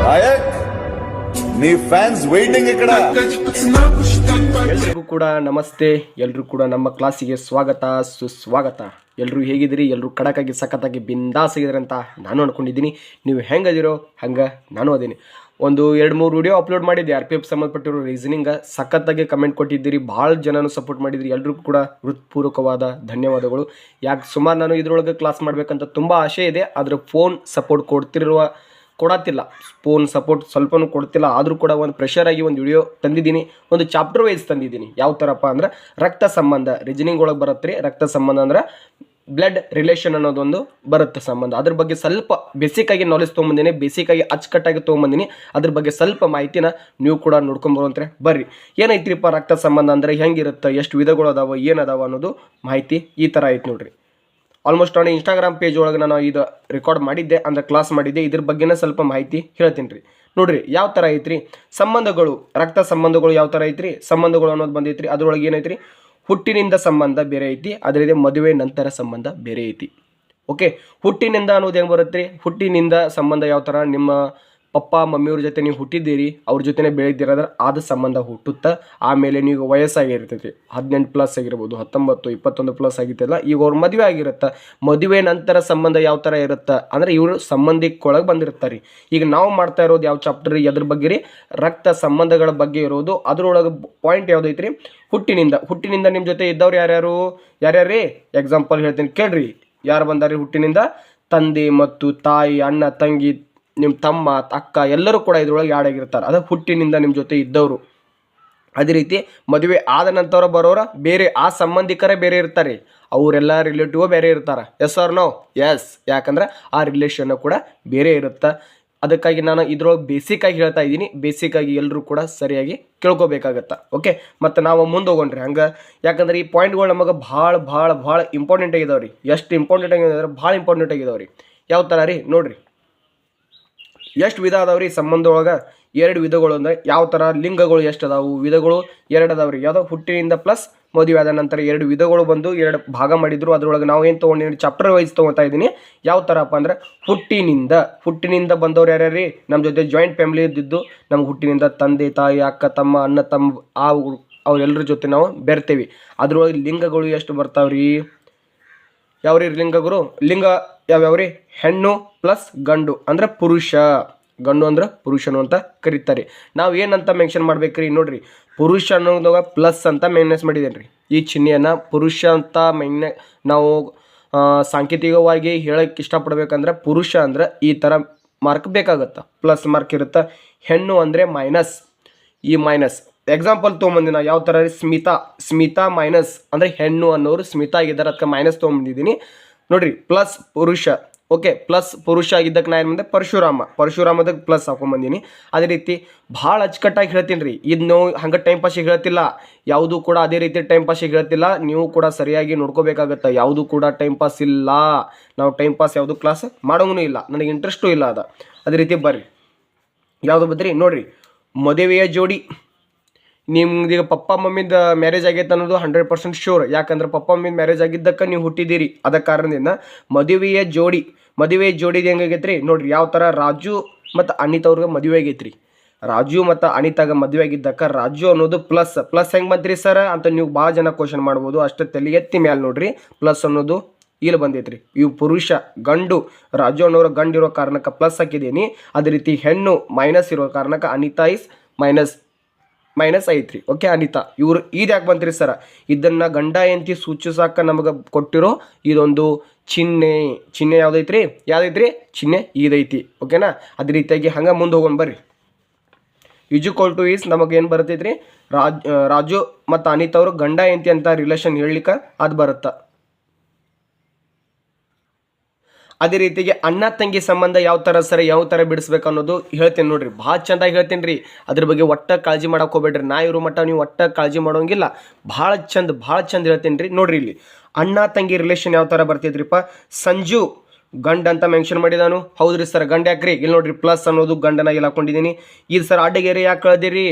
ನಾಯಕ್ ನೀ fans waiting ಈ ಕಡೆ. ಎಲ್ರಿಗೂ ಕೂಡ ನಮಸ್ತೆ. ಎಲ್ರೂ ಕೂಡ ನಮ್ಮ ಕ್ಲಾಸಿಗೆ ಸ್ವಾಗತ ಸುಸ್ವಾಗತ. ಎಲ್ಲರೂ ಹೇಗಿದ್ದೀರಿ? ಎಲ್ಲರೂ ಕಡಕಾಗಿ ಸಖತ್ತಾಗಿ ಬಿಂದಾಸ್ ಆಗಿದ್ದೀರಿ ಅಂತ ನಾನು ಅನ್ಕೊಂಡಿದ್ದೀನಿ. ನೀವು ಹೆಂಗದಿರೋ ಹಂಗೆ ನಾನು ಅದೀನಿ. ಒಂದು 2-3 ವಿಡಿಯೋ ಅಪ್ಲೋಡ್ ಮಾಡಿದ್ದೆ RPF ಸಂಬಂಧಪಟ್ಟಿರೋ ರೀಸನಿಂಗ್. ಸಖತ್ತಾಗಿ ಕಮೆಂಟ್ ಕೊಟ್ಟಿದ್ದೀರಿ, ಭಾಳ ಜನನು ಸಪೋರ್ಟ್ ಮಾಡಿದ್ರಿ. ಎಲ್ರಿಗೂ ಕೂಡ ಹೃತ್ಪೂರ್ವಕವಾದ ಧನ್ಯವಾದಗಳು. ಯಾಕೆ ಸುಮಾರು ನಾನು ಇದರೊಳಗೆ ಕ್ಲಾಸ್ ಮಾಡಬೇಕಂತ ತುಂಬ ಆಸೆ ಇದೆ, ಆದರೆ ಫೋನ್ ಸಪೋರ್ಟ್ ಕೊಡತ್ತಿಲ್ಲ. ಫೋನ್ ಸಪೋರ್ಟ್ ಸ್ವಲ್ಪನೂ ಕೊಡ್ತಿಲ್ಲ. ಆದರೂ ಕೂಡ ಒಂದು ಪ್ರೆಷರ್ ಆಗಿ ಒಂದು ವಿಡಿಯೋ ತಂದಿದ್ದೀನಿ, ಒಂದು ಚಾಪ್ಟರ್ ವೈಸ್ ತಂದಿದ್ದೀನಿ. ಯಾವ ಥರಪ್ಪ ಅಂದ್ರೆ ರಕ್ತ ಸಂಬಂಧ ರೀಸನಿಂಗ್ ಒಳಗೆ ಬರುತ್ತೆ ರೀ. ರಕ್ತ ಸಂಬಂಧ ಅಂದ್ರೆ ಬ್ಲಡ್ ರಿಲೇಷನ್ ಅನ್ನೋದೊಂದು ಬರುತ್ತೆ ಸಂಬಂಧ. ಅದ್ರ ಬಗ್ಗೆ ಸ್ವಲ್ಪ ಬೇಸಿಕ್ಕಾಗಿ ನಾಲೆಜ್ ತೊಗೊಂಬಂದಿನಿ, ಬೇಸಿಕ್ಕಾಗಿ ಅಚ್ಚುಕಟ್ಟಾಗಿ ತೊಗೊಂಬಂದಿನಿ. ಅದ್ರ ಬಗ್ಗೆ ಸ್ವಲ್ಪ ಮಾಹಿತಿನ ನೀವು ಕೂಡ ನೋಡ್ಕೊಂಬರುವಂತ್ರೆ. ಬರ್ರಿ, ಏನೈತ್ರಿಪ್ಪ ರಕ್ತ ಸಂಬಂಧ ಅಂದರೆ ಹೆಂಗಿರುತ್ತೆ, ಎಷ್ಟು ವಿಧಗಳು ಅದಾವ, ಏನದಾವ ಅನ್ನೋದು ಮಾಹಿತಿ ಈ ಥರ ಐತೆ ನೋಡ್ರಿ. ಆಲ್ಮೋಸ್ಟ್ ನಾನು ಇನ್ಸ್ಟಾಗ್ರಾಮ್ ಪೇಜ್ ಒಳಗೆ ನಾನು ಇದು ರೆಕಾರ್ಡ್ ಮಾಡಿದ್ದೆ, ಅಂದರೆ ಕ್ಲಾಸ್ ಮಾಡಿದ್ದೆ. ಇದ್ರ ಬಗ್ಗೆನೇ ಸ್ವಲ್ಪ ಮಾಹಿತಿ ಹೇಳ್ತೀನಿ ರೀ. ನೋಡ್ರಿ ಯಾವ ಥರ ಐತ್ರಿ ಸಂಬಂಧಗಳು, ರಕ್ತ ಸಂಬಂಧಗಳು ಯಾವ ಥರ ಐತ್ರಿ. ಸಂಬಂಧಗಳು ಅನ್ನೋದು ಬಂದೈತ್ರಿ. ಅದ್ರೊಳಗೆ ಏನೈತ್ರಿ, ಹುಟ್ಟಿನಿಂದ ಸಂಬಂಧ ಬೇರೆ ಐತಿ, ಅದರಿಂದ ಮದುವೆ ನಂತರ ಸಂಬಂಧ ಬೇರೆ ಐತಿ. ಓಕೆ, ಹುಟ್ಟಿನಿಂದ ಅನ್ನೋದು ಹೆಂಗೆ ಬರುತ್ತೆ ರೀ? ಹುಟ್ಟಿನಿಂದ ಸಂಬಂಧ ಯಾವ ಥರ, ನಿಮ್ಮ ಪಪ್ಪ ಮಮ್ಮಿಯವ್ರ ಜೊತೆ ನೀವು ಹುಟ್ಟಿದ್ದೀರಿ, ಅವ್ರ ಜೊತೆ ಬೆಳೆದಿರೋದ್ರೆ ಆದ ಸಂಬಂಧ ಹುಟ್ಟುತ್ತಾ. ಆಮೇಲೆ ನೀವು ವಯಸ್ಸಾಗಿರ್ತೈತಿ, 18+ ಆಗಿರ್ಬೋದು, 19, 21+ ಆಗಿತ್ತಲ್ಲ, ಈಗ ಅವ್ರ ಮದುವೆ ಆಗಿರುತ್ತೆ. ಮದುವೆ ನಂತರ ಸಂಬಂಧ ಯಾವ ಥರ ಇರುತ್ತೆ ಅಂದರೆ ಇವರು ಸಂಬಂಧಿಕೊಳಗೆ ಬಂದಿರ್ತಾರೆ. ಈಗ ನಾವು ಮಾಡ್ತಾ ಇರೋದು ಯಾವ ಚಾಪ್ಟರ್, ಅದ್ರ ಬಗ್ಗೆ ರೀ, ರಕ್ತ ಸಂಬಂಧಗಳ ಬಗ್ಗೆ ಇರೋದು. ಅದ್ರೊಳಗೆ ಪಾಯಿಂಟ್ ಯಾವುದೈತ್ರಿ, ಹುಟ್ಟಿನಿಂದ ನಿಮ್ಮ ಜೊತೆ ಇದ್ದವ್ರು ಯಾರ್ಯಾರೀ? ಎಕ್ಸಾಂಪಲ್ ಹೇಳ್ತೀನಿ ಕೇಳ್ರಿ. ಯಾರು ಬಂದಾರಿ ಹುಟ್ಟಿನಿಂದ? ತಂದೆ ಮತ್ತು ತಾಯಿ, ಅಣ್ಣ ತಂಗಿ, ನಿಮ್ಮ ತಮ್ಮ ಅಕ್ಕ ಎಲ್ಲರೂ ಕೂಡ ಇದ್ರೊಳಗೆ ಆಡಾಗಿರ್ತಾರೆ. ಅದು ಹುಟ್ಟಿನಿಂದ ನಿಮ್ಮ ಜೊತೆ ಇದ್ದವರು. ಅದೇ ರೀತಿ ಮದುವೆ ಆದ ನಂತರ ಬರೋರ ಬೇರೆ, ಆ ಸಂಬಂಧಿಕರೇ ಬೇರೆ ಇರ್ತಾರೆ, ಅವರೆಲ್ಲ ರಿಲೇಟಿವ್ ಬೇರೆ ಇರ್ತಾರೆ. Yes or no? ಎಸ್. ಯಾಕಂದ್ರೆ ಆ ರಿಲೇಷನ್ನು ಕೂಡ ಬೇರೆ ಇರುತ್ತೆ. ಅದಕ್ಕಾಗಿ ನಾನು ಇದ್ರೊಳಗೆ ಬೇಸಿಕ್ಕಾಗಿ ಹೇಳ್ತಾ ಇದ್ದೀನಿ. ಬೇಸಿಕ್ಕಾಗಿ ಎಲ್ಲರೂ ಕೂಡ ಸರಿಯಾಗಿ ಕೇಳ್ಕೊಬೇಕಾಗತ್ತೆ. ಓಕೆ, ಮತ್ತು ನಾವು ಮುಂದೆ ಹೋಗೋಣ್ರಿ ಹಂಗೆ. ಯಾಕಂದ್ರೆ ಈ ಪಾಯಿಂಟ್ಗಳು ನಮಗೆ ಭಾಳ ಇಂಪಾರ್ಟೆಂಟ್ ಆಗಿದಾವೆ ರೀ. ಎಷ್ಟು ಇಂಪಾರ್ಟೆಂಟ್ ಆಗಿದೆ ಅಂದ್ರೆ ಭಾಳ ಇಂಪಾರ್ಟೆಂಟ್ ಆಗಿದಾವೆ ರೀ. ಯಾವ ಥರ ರೀ ನೋಡಿರಿ, ಎಷ್ಟು ವಿಧ ಅದಾವ್ರಿ ಸಂಬಂಧ ಒಳಗೆ. 2 ವಿಧಗಳು ಅಂದರೆ ಯಾವ ಥರ, ಲಿಂಗಗಳು ಎಷ್ಟು ಅದಾವು, ವಿಧಗಳು 2 ಅದಾವ್ರಿ. ಯಾವುದೋ ಹುಟ್ಟಿನಿಂದ ಪ್ಲಸ್ ಮದುವೆ ಆದ ನಂತರ 2 ವಿಧಗಳು ಬಂದು 2 ಭಾಗ ಮಾಡಿದ್ರು. ಅದರೊಳಗೆ ನಾವು ಏನು ತೊಗೊಂಡಿದ್ದೀವಿ, ಚಾಪ್ಟರ್ ವೈಸ್ ತೊಗೊತಾ ಇದ್ದೀನಿ. ಯಾವ ಥರಪ್ಪ ಅಂದ್ರೆ ಹುಟ್ಟಿನಿಂದ ಬಂದವ್ರು ಯಾರ್ಯಾರೀ? ನಮ್ಮ ಜೊತೆ ಜಾಯಿಂಟ್ ಫ್ಯಾಮಿಲಿ ಇದ್ದಿದ್ದು, ನಮ್ಗೆ ಹುಟ್ಟಿನಿಂದ ತಂದೆ ತಾಯಿ ಅಕ್ಕ ತಮ್ಮ ಅಣ್ಣ ತಮ್ಮ ಅವ್ರೆಲ್ಲರ ಜೊತೆ ನಾವು ಬೆರ್ತೇವೆ. ಅದರೊಳಗೆ ಲಿಂಗಗಳು ಎಷ್ಟು ಬರ್ತಾವ್ರಿ? ಯಾವ್ರಿ ಲಿಂಗಗಳು? ಲಿಂಗ ಯಾವ್ಯಾವ್ರಿ? ಹೆಣ್ಣು ಪ್ಲಸ್ ಗಂಡು ಅಂದ್ರೆ ಪುರುಷ, ಗಂಡು ಅಂದ್ರೆ ಪುರುಷನು ಅಂತ ಕರೀತಾರೆ. ನಾವು ಏನಂತ ಮೆನ್ಷನ್ ಮಾಡ್ಬೇಕ್ರಿ ನೋಡ್ರಿ, ಪುರುಷ ಅನ್ನೋದಾಗ ಪ್ಲಸ್ ಅಂತ ಮೇನ್ನೆಸ್ ಮಾಡಿದ್ದೇನೆ ರೀ. ಈ ಚಿಹ್ನೆಯನ್ನು ಪುರುಷ ಅಂತ ನಾವು ಸಾಂಕೇತಿಕವಾಗಿ ಹೇಳಕ್ಕೆ ಇಷ್ಟಪಡ್ಬೇಕಂದ್ರೆ, ಪುರುಷ ಅಂದ್ರೆ ಈ ಥರ ಮಾರ್ಕ್ ಬೇಕಾಗತ್ತೆ, ಪ್ಲಸ್ ಮಾರ್ಕ್ ಇರುತ್ತೆ. ಹೆಣ್ಣು ಅಂದರೆ ಮೈನಸ್, ಈ ಮೈನಸ್. ಎಕ್ಸಾಂಪಲ್ ತೊಗೊಂಬಂದಿನ ಯಾವ ಥರ? ಸ್ಮಿತಾ ಮೈನಸ್ ಅಂದರೆ ಹೆಣ್ಣು ಅನ್ನೋರು ಸ್ಮಿತಾ ಆಗಿದ್ದಾರೆ, ಅದಕ್ಕೆ ಮೈನಸ್ ತೊಗೊಂಬಂದಿದ್ದೀನಿ ನೋಡ್ರಿ. ಪ್ಲಸ್ ಪುರುಷ. ಓಕೆ, ಪ್ಲಸ್ ಪುರುಷ ಆಗಿದ್ದಕ್ಕೆ ನಾ ಏನು ಬಂದೆ? ಪರಶುರಾಮದಕ್ಕೆ ಪ್ಲಸ್ ಹಾಕೊಂಬಂದೀನಿ. ಅದೇ ರೀತಿ ಭಾಳ ಅಚ್ಚುಕಟ್ಟಾಗಿ ಹೇಳ್ತೀನಿ ರೀ. ಇದನ್ನು ಹಂಗೆ ಟೈಮ್ ಪಾಸಿಗೆ ಹೇಳ್ತಿಲ್ಲ, ಯಾವುದೂ ಕೂಡ ಅದೇ ರೀತಿ ಟೈಮ್ ಪಾಸಿಗೆ ಹೇಳ್ತಿಲ್ಲ. ನೀವು ಕೂಡ ಸರಿಯಾಗಿ ನೋಡ್ಕೋಬೇಕಾಗತ್ತೆ. ಯಾವುದೂ ಕೂಡ ಟೈಮ್ ಪಾಸ್ ಇಲ್ಲ. ನಾವು ಟೈಮ್ ಪಾಸ್ ಯಾವುದು ಕ್ಲಾಸ್ ಮಾಡೋಂಗೂ ಇಲ್ಲ, ನನಗೆ ಇಂಟ್ರೆಸ್ಟು ಇಲ್ಲ ಅದ. ಅದೇ ರೀತಿ ಬರ್ರಿ, ಯಾವುದು ಬದ್ರಿ ನೋಡ್ರಿ, ಮದುವೆಯ ಜೋಡಿ. ನಿಮ್ದೀಗ ಪಪ್ಪ ಮಮ್ಮಿದ ಮ್ಯಾರೇಜ್ ಆಗೈತೆ ಅನ್ನೋದು 100% ಶೂರ್. ಯಾಕಂದ್ರೆ ಪಪ್ಪ ಮಮ್ಮಿದ ಮ್ಯಾರೇಜ್ ಆಗಿದ್ದಕ್ಕೆ ನೀವು ಹುಟ್ಟಿದ್ದೀರಿ. ಅದ ಕಾರಣದಿಂದ ಮದುವೆಯ ಜೋಡಿದು ಹೆಂಗಾಗೈತೆ ರೀ ನೋಡ್ರಿ. ಯಾವ ಥರ? ರಾಜು ಮತ್ತು ಅನಿತಾ ಅವ್ರಿಗೆ ಮದುವೆ ಆಗೈತೆ ರೀ. ರಾಜು ಮತ್ತು ಅನಿತಾಗ ಮದುವೆ ಆಗಿದ್ದಕ್ಕೆ ರಾಜು ಅನ್ನೋದು ಪ್ಲಸ್ ಹೆಂಗೆ ಬಂತ್ರಿ ಸರ್ ಅಂತ ನೀವು ಭಾಳ ಜನ ಕ್ವಶನ್ ಮಾಡ್ಬೋದು. ಅಷ್ಟೇ ತಲೆ ಎತ್ತಿ ಮ್ಯಾಲೆ ನೋಡ್ರಿ, ಪ್ಲಸ್ ಅನ್ನೋದು ಇಲ್ಲಿ ಬಂದೈತ್ರಿ. ಇವು ಪುರುಷ, ಗಂಡು. ರಾಜು ಅನ್ನೋರು ಗಂಡು ಇರೋ ಕಾರಣಕ್ಕೆ ಪ್ಲಸ್ ಹಾಕಿದ್ದೀನಿ. ಅದೇ ರೀತಿ ಹೆಣ್ಣು ಮೈನಸ್ ಇರೋ ಕಾರಣಕ್ಕೆ ಅನಿತಾ ಇಸ್ ಮೈನಸ್ ಐತ್ರಿ. ಓಕೆ, ಅನಿತಾ ಇವರು ಇದು ಯಾಕೆ ಬಂತ್ರಿ ಸರ? ಇದನ್ನು ಗಂಡ ಹೆಂಡತಿ ಸೂಚಿಸಾಕ ನಮಗೆ ಕೊಟ್ಟಿರೋ ಇದೊಂದು ಚಿಹ್ನೆ ಯಾವುದೈತ್ರಿ? ಚಿಹ್ನೆ ಇದೈತಿ. ಓಕೆನಾ? ಅದೇ ರೀತಿಯಾಗಿ ಹಂಗೆ ಮುಂದೆ ಹೋಗೋಣ ಬರ್ರಿ. = ಈಸ್ ನಮಗೇನು ಬರ್ತೈತ್ರಿ? ರಾಜು ಮತ್ತು ಅನಿತಾ ಅವರು ಗಂಡ ಹೆಂಡತಿ ಅಂತ ರಿಲೇಷನ್ ಹೇಳಲಿಕ್ಕೆ ಅದು ಬರುತ್ತೆ. ಅದೇ ರೀತಿಗೆ ಅಣ್ಣ ತಂಗಿ ಸಂಬಂಧ ಯಾವ ಥರ ಬಿಡಿಸ್ಬೇಕು ಅನ್ನೋದು ಹೇಳ್ತೀನಿ ನೋಡ್ರಿ. ಭಾಳ ಚೆಂದಾಗಿ ಹೇಳ್ತೀನಿ ರೀ. ಅದ್ರ ಬಗ್ಗೆ ಒಟ್ಟ ಕಾಳಜಿ ಮಾಡಕ್ಕೆ ಹೋಗ್ಬೇಡ್ರಿ. ನಾ ಇರೋ ಮಟ್ಟ ನೀವು ಒಟ್ಟ ಕಾಳಜಿ ಮಾಡೋಂಗಿಲ್ಲ. ಭಾಳ ಚಂದ ಹೇಳ್ತೀನಿ ರೀ. ನೋಡ್ರಿ, ಇಲ್ಲಿ ಅಣ್ಣ ತಂಗಿ ರಿಲೇಷನ್ ಯಾವ ಥರ ಬರ್ತೈತ್ರಿಪ್ಪ? ಸಂಜು ಗಂಡ ಅಂತ ಮೆನ್ಷನ್ ಮಾಡಿದಾನು. ಹೌದ್ರಿ ಸರ್, ಗಂಡ ಯಾಕ್ರಿ? ಇಲ್ಲಿ ನೋಡ್ರಿ ಪ್ಲಸ್ ಅನ್ನೋದು ಗಂಡನ ಇಲ್ಲಿ ಹಾಕೊಂಡಿದ್ದೀನಿ. ಇದು ಸರ್ ಅಡ್ಡಗೆರೆ ಯಾಕೆ ಕಳ್ದಿರಿ?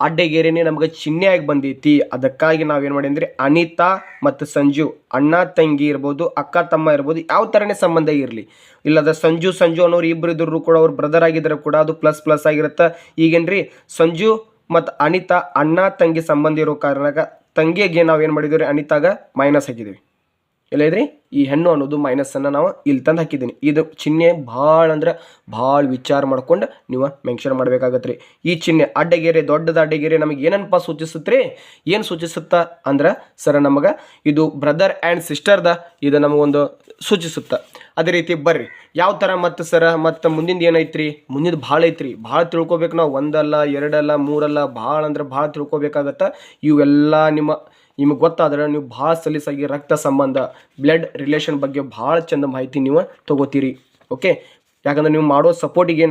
ಅಡ್ಡಗೆರೆನೇ ನಮ್ಗೆ ಚಿಹ್ನೆಯಾಗಿ ಬಂದೈತಿ. ಅದಕ್ಕಾಗಿ ನಾವೇನು ಮಾಡೀನಿ ಅನಿತಾ ಮತ್ತು ಸಂಜು ಅಣ್ಣ ತಂಗಿ ಇರ್ಬೋದು, ಅಕ್ಕ ತಮ್ಮ ಇರ್ಬೋದು, ಯಾವ ಥರನೇ ಸಂಬಂಧ ಇರಲಿ. ಇಲ್ಲದ ಸಂಜು ಅನ್ನೋರು ಇಬ್ಬರು ಇದ್ರು ಕೂಡ ಅವ್ರು ಬ್ರದರ್ ಆಗಿದ್ರೆ ಕೂಡ ಅದು ಪ್ಲಸ್ ಆಗಿರುತ್ತೆ. ಈಗೇನ್ರಿ ಸಂಜು ಮತ್ತು ಅನಿತಾ ಅಣ್ಣ ತಂಗಿ ಸಂಬಂಧ ಇರೋ ಕಾರಣಕ್ಕೆ ತಂಗಿಗೆ ನಾವೇನು ಮಾಡಿದ್ದೀವಿ ಅನಿತಾಗ ಮೈನಸ್ ಹಾಕಿದ್ದೀವಿ. ಇಲ್ಲ ಇದ್ರಿ ಈ ಹೆಣ್ಣು ಅನ್ನೋದು ಮೈನಸ್ಸನ್ನು ನಾವು ಇಲ್ಲಿ ತಂದು ಹಾಕಿದ್ದೀನಿ. ಇದು ಚಿಹ್ನೆ ಭಾಳ ಅಂದ್ರೆ ಭಾಳ ವಿಚಾರ ಮಾಡ್ಕೊಂಡು ನೀವು ಮೆನ್ಷನ್ ಮಾಡ್ಬೇಕಾಗತ್ತೆ ರೀ. ಈ ಚಿಹ್ನೆ ಅಡ್ಡಗೆರೆ, ದೊಡ್ಡದ ಅಡ್ಡಗೆರೆ ನಮಗೆ ಏನಪ್ಪ ಸೂಚಿಸುತ್ತೆ ರೀ? ಏನು ಸೂಚಿಸುತ್ತಾ ಅಂದ್ರೆ ಸರ್ ನಮಗೆ ಇದು ಬ್ರದರ್ ಆ್ಯಂಡ್ ಸಿಸ್ಟರ್ದ ಇದು ನಮಗೊಂದು ಸೂಚಿಸುತ್ತೆ. ಅದೇ ರೀತಿ ಬರ್ರಿ ಯಾವ ಥರ ಮತ್ತು ಸರ ಮತ್ತು ಮುಂದಿಂದು ಏನೈತ್ರಿ? ಮುಂದಿನ ಭಾಳ ಐತ್ರಿ, ಭಾಳ ತಿಳ್ಕೊಬೇಕು ನಾವು. ಒಂದಲ್ಲ ಎರಡಲ್ಲ ಮೂರಲ್ಲ, ಭಾಳ ಅಂದ್ರೆ ಭಾಳ ತಿಳ್ಕೊಬೇಕಾಗತ್ತೆ. ಇವೆಲ್ಲ ನಿಮಗೆ ಗೊತ್ತಾದ್ರೆ ನೀವು ಭಾಳ ಸಲೀಸಾಗಿ ರಕ್ತ ಸಂಬಂಧ ಬ್ಲಡ್ ರಿಲೇಷನ್ ಬಗ್ಗೆ ಭಾಳ ಚಂದ ಮಾಹಿತಿ ನೀವು ತೊಗೋತೀರಿ. ಓಕೆ, ಯಾಕಂದ್ರೆ ನೀವು ಮಾಡೋ ಸಪೋರ್ಟಿಗೆ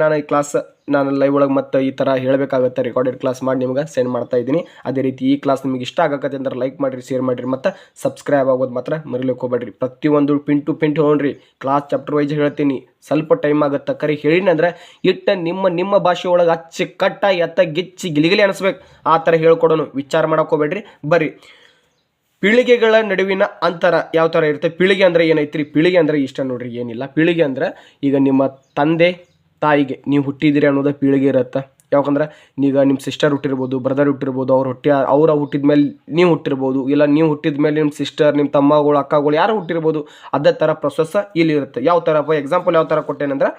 ನಾನು ಲೈವ್ ಒಳಗೆ ಮತ್ತು ಈ ಥರ ಹೇಳಬೇಕಾಗತ್ತೆ. ರೆಕಾರ್ಡೆಡ್ ಕ್ಲಾಸ್ ಮಾಡಿ ನಿಮ್ಗೆ ಸೆಂಡ್ ಮಾಡ್ತಾ ಇದ್ದೀನಿ. ಅದೇ ರೀತಿ ಈ ಕ್ಲಾಸ್ ನಿಮಗೆ ಇಷ್ಟ ಆಗತ್ತೆ ಅಂದ್ರೆ ಲೈಕ್ ಮಾಡಿರಿ, ಶೇರ್ ಮಾಡಿರಿ ಮತ್ತು ಸಬ್ಸ್ಕ್ರೈಬ್ ಆಗೋದು ಮಾತ್ರ ಮರಿಲಿಕ್ಕೆ ಹೋಗ್ಬೇಡ್ರಿ. ಪ್ರತಿಯೊಂದು ಪಿನ್ ಟು ಹೋಗ್ರಿ. ಕ್ಲಾಸ್ ಚಾಪ್ಟರ್ ವೈಸ್ ಹೇಳ್ತೀನಿ, ಸ್ವಲ್ಪ ಟೈಮ್ ಆಗುತ್ತೆ. ಕರಿ ಹೇಳಿನಂದ್ರೆ ಇಟ್ಟ ನಿಮ್ಮ ಭಾಷೆ ಒಳಗೆ ಅಚ್ಚುಕಟ್ಟಾಗಿ ಗಿಚ್ಚಿ ಗಿಲಿಗಿಲಿ ಅನಿಸ್ಬೇಕು, ಆ ಥರ ಹೇಳ್ಕೊಡೋನು. ವಿಚಾರ ಮಾಡೋಕೆ ಹೋಗ್ಬೇಡ್ರಿ. ಬರ್ರಿ ಪೀಳಿಗೆಗಳ ನಡುವಿನ ಅಂತರ ಯಾವ ಥರ ಇರುತ್ತೆ? ಪೀಳಿಗೆ ಅಂದರೆ ಏನೈತ್ರಿ? ಪೀಳಿಗೆ ಅಂದರೆ ಇಷ್ಟ ನೋಡ್ರಿ, ಏನಿಲ್ಲ. ಪೀಳಿಗೆ ಅಂದ್ರೆ ಈಗ ನಿಮ್ಮ ತಂದೆ ತಾಯಿಗೆ ನೀವು ಹುಟ್ಟಿದಿರಿ ಅನ್ನೋದು ಪೀಳಿಗೆ ಇರುತ್ತೆ. ಯಾಕಂದ್ರೆ ಈಗ ನಿಮ್ಮ ಸಿಸ್ಟರ್ ಹುಟ್ಟಿರ್ಬೋದು, ಬ್ರದರ್ ಹುಟ್ಟಿರ್ಬೋದು, ಅವ್ರ ಹುಟ್ಟಿದ ಮೇಲೆ ನೀವು ಹುಟ್ಟಿರ್ಬೋದು, ಇಲ್ಲ ನೀವು ಹುಟ್ಟಿದ ಮೇಲೆ ನಿಮ್ಮ ಸಿಸ್ಟರ್, ನಿಮ್ಮ ತಮ್ಮಗಳು, ಅಕ್ಕಗಳು ಯಾರು ಹುಟ್ಟಿರ್ಬೋದು. ಅದೇ ಥರ ಪ್ರೊಸೆಸ್ ಇಲ್ಲಿ ಇರುತ್ತೆ. ಯಾವ ಥರಪ್ಪ ಎಕ್ಸಾಂಪಲ್ ಯಾವ ಥರ ಕೊಟ್ಟೇನೆಂದ್ರೆ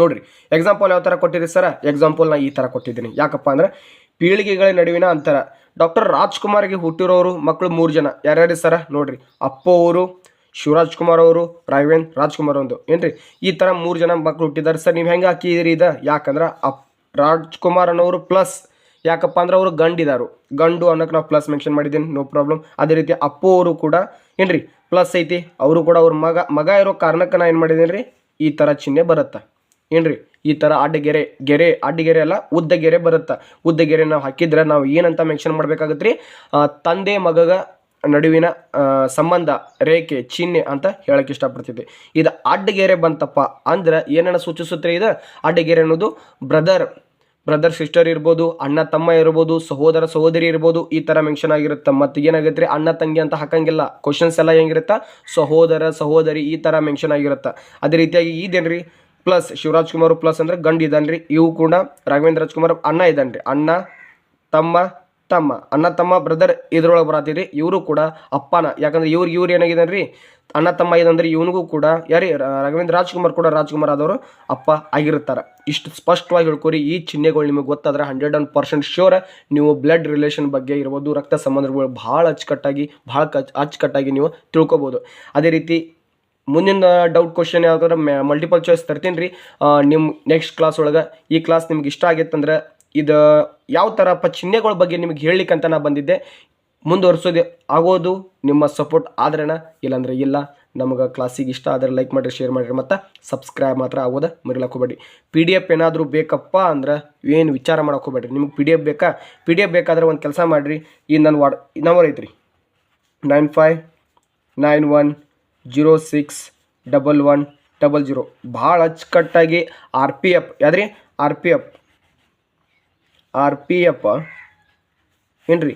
ನೋಡ್ರಿ, ಎಕ್ಸಾಂಪಲ್ ಯಾವ ಥರ ಕೊಟ್ಟಿರಿ ಸರ? ಎಕ್ಸಾಂಪಲ್ ನಾ ಈ ಥರ ಕೊಟ್ಟಿದ್ದೀನಿ. ಯಾಕಪ್ಪ ಅಂದ್ರೆ ಪೀಳಿಗೆಗಳ ನಡುವಿನ ಅಂತರ. ಡಾಕ್ಟರ್ ರಾಜ್ಕುಮಾರ್ಗೆ ಹುಟ್ಟಿರೋರು ಮಕ್ಕಳು 3 ಜನ. ಯಾರ್ಯಾರು ಸರ? ನೋಡ್ರಿ, ಅಪ್ಪು ಅವರು, ಶಿವರಾಜ್ ಕುಮಾರ್ ಅವರು, ರಾಘವೇಂದ್ರ ರಾಜ್ಕುಮಾರ್ ಒಂದು ಏನ್ರಿ, ಈ ಥರ 3 ಜನ ಮಕ್ಕಳು ಹುಟ್ಟಿದ್ದಾರೆ. ಸರ್ ನೀವು ಹೆಂಗೆ ಹಾಕಿದಿರಿ ಇದು? ಯಾಕಂದ್ರೆ ರಾಜ್ಕುಮಾರ್ ಅನ್ನೋರು ಪ್ಲಸ್. ಯಾಕಪ್ಪ ಅಂದ್ರೆ ಅವರು ಗಂಡು ಅನ್ನೋಕೆ ನಾವು ಪ್ಲಸ್ ಮೆನ್ಷನ್ ಮಾಡಿದ್ದೀನಿ, ನೋ ಪ್ರಾಬ್ಲಮ್. ಅದೇ ರೀತಿ ಅಪ್ಪು ಅವರು ಕೂಡ ಏನ್ರಿ ಪ್ಲಸ್ ಐತಿ. ಅವರು ಕೂಡ ಅವ್ರ ಮಗ ಇರೋ ಕಾರಣಕ್ಕೆ ನಾನು ಏನು ಮಾಡಿದ್ದೀನಿ ರೀ, ಈ ಥರ ಚಿಹ್ನೆ ಬರುತ್ತೆ ಏನ್ರಿ. ಈ ಥರ ಅಡ್ಡಗೆರೆ ಅಲ್ಲ, ಉದ್ದಗೆರೆ ಬರುತ್ತೆ. ಉದ್ದಗೆರೆ ನಾವು ಹಾಕಿದ್ರೆ ನಾವು ಏನಂತ ಮೆನ್ಷನ್ ಮಾಡ್ಬೇಕಾಗತ್ತೆ ರೀ? ತಂದೆ ಮಗಗ ನಡುವಿನ ಸಂಬಂಧ ರೇಖೆ ಚಿಹ್ನೆ ಅಂತ ಹೇಳಕ್ಕೆ ಇಷ್ಟಪಡ್ತಿದ್ದೆ. ಇದು ಅಡ್ಡಗೆರೆ ಬಂತಪ್ಪ ಅಂದ್ರೆ ಏನನ್ನ ಸೂಚಿಸುತ್ತೆ? ಇದು ಅಡ್ಡಗೆರೆ ಅನ್ನೋದು ಬ್ರದರ್ ಸಿಸ್ಟರ್ ಇರ್ಬೋದು, ಅಣ್ಣ ತಮ್ಮ ಇರ್ಬೋದು, ಸಹೋದರ ಸಹೋದರಿ ಇರ್ಬೋದು, ಈ ಥರ ಮೆನ್ಷನ್ ಆಗಿರುತ್ತೆ. ಮತ್ತು ಏನಾಗುತ್ತೆ ರೀ, ಅಣ್ಣ ತಂಗಿ ಅಂತ ಹಾಕಂಗಿಲ್ಲ. ಕ್ವಶನ್ಸ್ ಎಲ್ಲ ಹೆಂಗಿರುತ್ತೆ? ಸಹೋದರ ಸಹೋದರಿ ಈ ಥರ ಮೆನ್ಷನ್ ಆಗಿರುತ್ತೆ. ಅದೇ ರೀತಿಯಾಗಿ ಇದೇನ್ರಿ ಪ್ಲಸ್, ಶಿವರಾಜ್ ಕುಮಾರ್ ಪ್ಲಸ್ ಅಂದ್ರೆ ಗಂಡು ಇದ್ದಾನ್ರಿ. ಇವು ಕೂಡ ರಾಘವೇಂದ್ರ ರಾಜ್ಕುಮಾರ್ ಅಣ್ಣ ಇದ್ದಾನ್ರಿ. ಅಣ್ಣ ತಮ್ಮ ಬ್ರದರ್ ಇದ್ರೊಳಗೆ ಬರತ್ತೀರಿ. ಇವರು ಕೂಡ ಅಪ್ಪನ, ಯಾಕಂದ್ರೆ ಇವ್ರು ಏನಾಗಿದ್ದಾನ್ರಿ ಅಣ್ಣ ತಮ್ಮ ಇದಂದ್ರೆ ಇವನಿಗೂ ಕೂಡ ರಾಘವೇಂದ್ರ ರಾಜ್ಕುಮಾರ್ ಕೂಡ ರಾಜ್ಕುಮಾರ್ ಆದವರು ಅಪ್ಪ ಆಗಿರ್ತಾರೆ. ಇಷ್ಟು ಸ್ಪಷ್ಟವಾಗಿ ಹೇಳ್ಕೊರಿ. ಈ ಚಿಹ್ನೆಗಳು ನಿಮಗೆ ಗೊತ್ತಾದ್ರೆ 100% ಶ್ಯೂರ್ ನೀವು ಬ್ಲಡ್ ರಿಲೇಷನ್ ಬಗ್ಗೆ ಇರ್ಬೋದು, ರಕ್ತ ಸಂಬಂಧಗಳು ಭಾಳ ಅಚ್ಚುಕಟ್ಟಾಗಿ ನೀವು ತಿಳ್ಕೊಬೋದು. ಅದೇ ರೀತಿ ಮುಂದಿನ ಡೌಟ್ ಕ್ವಶನ್ ಯಾವ್ದಾರ ಮಲ್ಟಿಪಲ್ ಚಾಯ್ಸ್ ತರ್ತೀನಿ ರೀ ನಿಮ್ಮ ನೆಕ್ಸ್ಟ್ ಕ್ಲಾಸ್ ಒಳಗೆ. ಈ ಕ್ಲಾಸ್ ನಿಮ್ಗೆ ಇಷ್ಟ ಆಗೈತಂದ್ರೆ ಇದು ಯಾವ ಥರಪ್ಪ ಚಿಹ್ನೆಗಳ ಬಗ್ಗೆ ನಿಮ್ಗೆ ಹೇಳಲಿಕ್ಕಂತ ನಾ ಬಂದಿದ್ದೆ. ಮುಂದುವರ್ಸೋದು ಆಗೋದು ನಿಮ್ಮ ಸಪೋರ್ಟ್ ಆದ್ರೇನ, ಇಲ್ಲಾಂದ್ರೆ ಇಲ್ಲ. ನಮಗೆ ಕ್ಲಾಸಿಗೆ ಇಷ್ಟ ಆದರೆ ಲೈಕ್ ಮಾಡಿರಿ, ಶೇರ್ ಮಾಡಿರಿ ಮತ್ತು ಸಬ್ಸ್ಕ್ರೈಬ್ ಮಾತ್ರ ಆಗೋದು ಮರಿಲಕ್ಕೆ ಹೋಗ್ಬೇಡಿ. PDF ಏನಾದರೂ ಬೇಕಪ್ಪ ಅಂದ್ರೆ ಏನು ವಿಚಾರ ಮಾಡೋಕೆ ಹೋಗ್ಬೇಡ್ರಿ. ನಿಮಗೆ PDF ಬೇಕಾದ್ರೆ ಒಂದು ಕೆಲಸ ಮಾಡಿರಿ. ಈ ನನ್ನ ನಂಬರ್ ಐತ್ರಿ 9591061100. ಭಾಳ ಅಚ್ಚುಕಟ್ಟಾಗಿ RPF ಯಾವ್ದ್ರಿ RPF ಏನ್ರಿ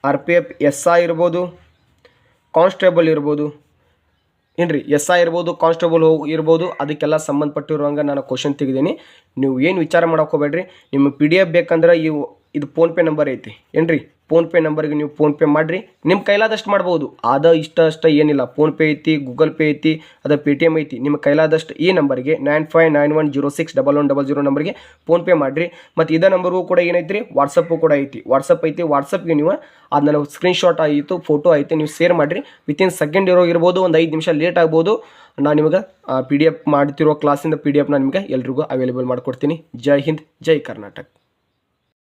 RPF SI ಇರ್ಬೋದು, ಕಾನ್ಸ್ಟೇಬಲ್ ಇರ್ಬೋದು ಏನ್ರಿ, SI ಇರ್ಬೋದು, ಕಾನ್ಸ್ಟೇಬಲ್ ಇರ್ಬೋದು. ಅದಕ್ಕೆಲ್ಲ ಸಂಬಂಧಪಟ್ಟಿರುವಂಗೆ ನಾನು ಕ್ವಶನ್ ತೆಗೆದೀನಿ. ನೀವು ಏನು ವಿಚಾರ ಮಾಡೋಕೆ ಹೋಗ್ಬೇಡ್ರಿ. ನಿಮಗೆ PDF ಬೇಕಂದ್ರೆ ಇದು ಫೋನ್ಪೇ ನಂಬರ್ ಐತಿ ಏನ್ರಿ, ಫೋನ್ಪೇ ನಂಬರ್ಗೆ ನೀವು ಫೋನ್ಪೇ ಮಾಡಿರಿ. ನಿಮ್ಮ ಕೈಲಾದಷ್ಟು ಮಾಡ್ಬೋದು. ಇಷ್ಟ ಏನಿಲ್ಲ. ಫೋನ್ಪೇ ಐತಿ, ಗೂಗಲ್ ಪೇ ಐತಿ, Paytm ಐತಿ. ನಿಮ್ಮ ಕೈಲಾದಷ್ಟು ಈ ನಂಬರ್ಗೆ 9591061100 ನಂಬರ್ಗೆ ಫೋನ್ಪೇ ಮಾಡಿರಿ. ಮತ್ತು ಇದೇ ನಂಬರ್ಗೂ ಕೂಡ ಏನೈತ್ರಿ, ವಾಟ್ಸಪ್ಪು ಕೂಡ ಐತಿ. ವಾಟ್ಸಪ್ಗೆ ನೀವು ಅದನ್ನ ಸ್ಕ್ರೀನ್ಶಾಟ್ ಆಯಿತು, ಫೋಟೋ ಐತಿ, ನೀವು ಶೇರ್ ಮಾಡಿರಿ. ವಿತಿನ್ ಸೆಕೆಂಡ್ ಇರ್ಬೋದು, ಒಂದು 5 ನಿಮಿಷ ಲೇಟ್ ಆಗ್ಬೋದು. ನಾನು ನಿಮಗೆ PDF ಮಾಡ್ತಿರೋ ಕ್ಲಾಸಿಂದ PDF ನಾನು ನಿಮಗೆ ಎಲ್ರಿಗೂ ಅವೈಲೇಬಲ್ ಮಾಡಿಕೊಡ್ತೀನಿ. ಜೈ ಹಿಂದ್, ಜೈ ಕರ್ನಾಟಕ.